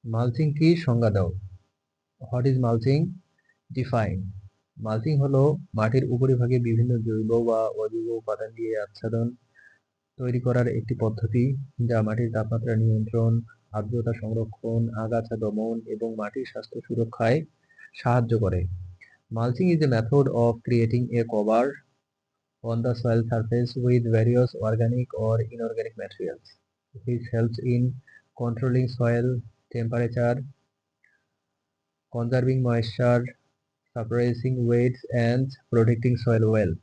Mulching কি সংজ্ঞা দাও। What is mulching? Define. Mulching হলো মাটির উপরিভাগে বিভিন্ন জৈব বা অজৈব উপাদান দিয়ে আচ্ছাদন তৈরি করার একটি পদ্ধতি যা মাটির তাপমাত্রা নিয়ন্ত্রণ, আর্দ্রতা সংরক্ষণ, আগাছা দমন এবং মাটির স্বাস্থ্য সুরক্ষায় সাহায্য করে। Mulching is a method of creating a cover on the soil surface with various organic or inorganic materials, which helps in controlling soil temperature, conserving moisture, suppressing weeds, and protecting soil wealth.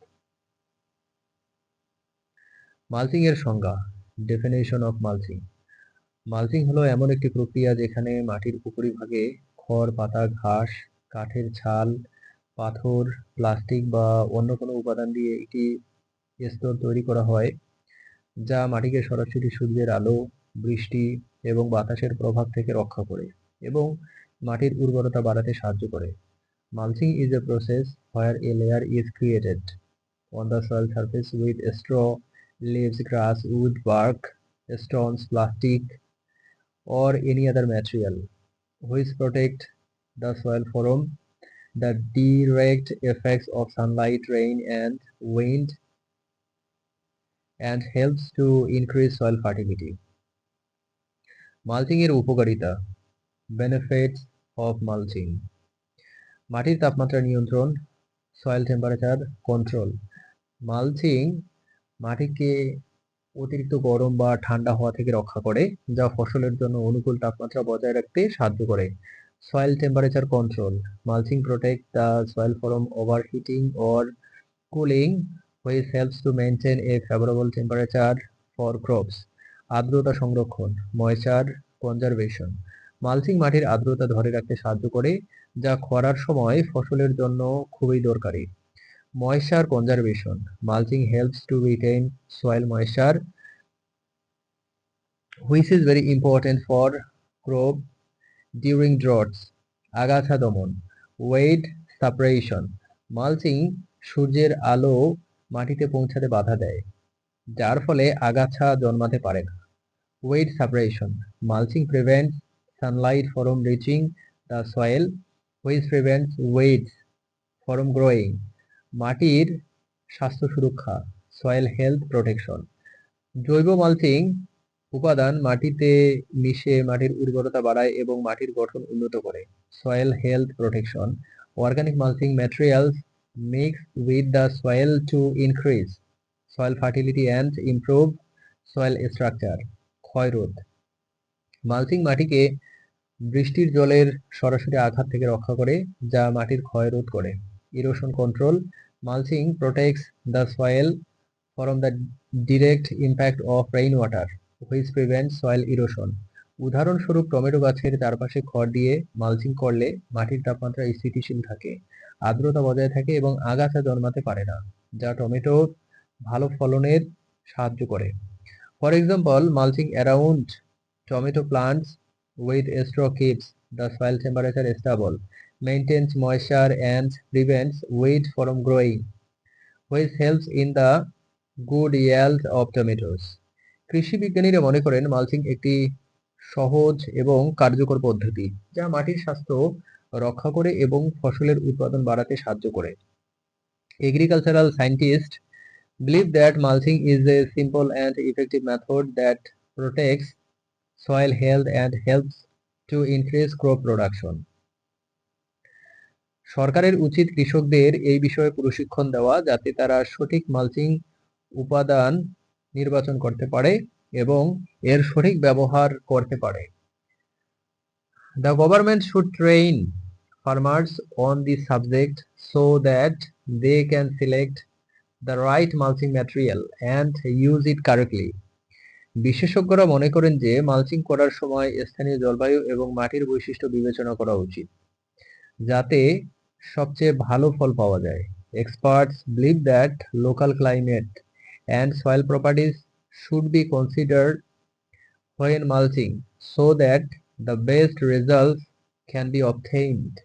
Mulching এর সংজ্ঞা। Definition of mulching. Mulching হলো এমন একটি প্রক্রিয়া যেখানে মাটির উপরিভাগে খড়, পাতা, ঘাস, কাঠের ছাল, পাথর, প্লাস্টিক বা অন্য কোনো উপাদান দিয়ে একটি স্তর তৈরি করা হয় যা মাটিকে সরাসরি সূর্যের আলো, বৃষ্টি এবং বাতাসের প্রভাব থেকে রক্ষা করে এবং মাটির উর্বরতা বাড়াতে সাহায্য করে। Mulching is a process where a layer is created on the soil surface with straw, leaves, grass, wood, bark, stones, plastic, or any other material which protect the soil from the direct effects of sunlight, rain, and wind and helps to increase soil fertility. Mulching এর উপকারিতা। Benefits of mulching. মাটির তাপমাত্রা নিয়ন্ত্রণ, soil temperature control. Mulching মাটিকে অতিরিক্ত গরম বা ঠান্ডা হওয়া থেকে রক্ষা করে, যা ফসলের জন্য অনুকূল তাপমাত্রা বজায় রাখতে সাহায্য করে। Soil temperature control. Mulching protect the soil from overheating or cooling, which helps to maintain a favorable temperature for crops. আর্দ্রতা সংরক্ষণ, ময়েশ্চার কনজারভেশন। মালচিং মাটির আর্দ্রতা ধরে রাখতে সাহায্য করে, যা খরার সময় ফসলের জন্য খুবই দরকারি। Moisture conservation. Mulching helps to retain soil moisture, which is very important for crop during droughts. আগাছা দমন, ওয়েড সাপারেশন। মালচিং সূর্যের আলো মাটিতে পৌঁছাতে বাধা দেয়, যার ফলে আগাছা জন্মাতে পারে না। Weed suppression. Mulching prevents sunlight from reaching the soil, which prevents weeds from growing. মাটির স্বাস্থ্য সুরক্ষা, সয়েল হেলথ প্রোটেকশন। জৈব মালচিং উপাদান মাটিতে মিশে মাটির উর্বরতা বাড়ায় এবং মাটির গঠন উন্নত করে। Soil health protection. Organic mulching materials mix with the soil to increase soil fertility and improve soil structure. ক্ষয়রোধ। মালচিং মাটিকে বৃষ্টির জলের সরাসরি আঘাত থেকে রক্ষা করে, যা মাটির ক্ষয় রোধ করে। Erosion control. Mulching protects the soil from the direct impact of rainwater, which prevents soil erosion. উদাহরণস্বরূপ টমেটো গাছের চারপাশে খড় দিয়ে মালচিং করলে মাটির তাপমাত্রা স্থিতিশীল থাকে, আর্দ্রতা বজায় থাকে এবং আগাছা জন্মাতে পারে না, যা টমেটোর ভালো ফলনের সাহায্য করে। For example, mulching around tomato plants with straw keeps the soil temperature stable, maintains moisture and prevents weeds from growing, which helps in the good yield of tomatoes. কৃষি বিজ্ঞানীরা মনে করেন মালচিং একটি সহজ এবং কার্যকর পদ্ধতি যা মাটির স্বাস্থ্য রক্ষা করে এবং ফসলের উৎপাদন বাড়াতে সাহায্য করে। Agricultural scientist believe that mulching is a simple and effective method that protects soil health and helps to increase crop production. সরকারের উচিত কৃষকদের এই বিষয়ে প্রশিক্ষণ দেওয়া যাতে তারা সঠিক মালচিং উপাদান নির্বাচন করতে পারে এবং এর সঠিক ব্যবহার করতে পারে। The government should train farmers on this subject so that they can select the right mulching material and use it correctly. বিশেষজ্ঞরা মনে করেন যে মালচিং করার সময় স্থানীয় জলবায়ু এবং মাটির বৈশিষ্ট্য বিবেচনা করা উচিত, যাতে সবচেয়ে ভালো ফল পাওয়া যায়। Experts believe that local climate and soil properties should be considered when mulching so that the best results can be obtained.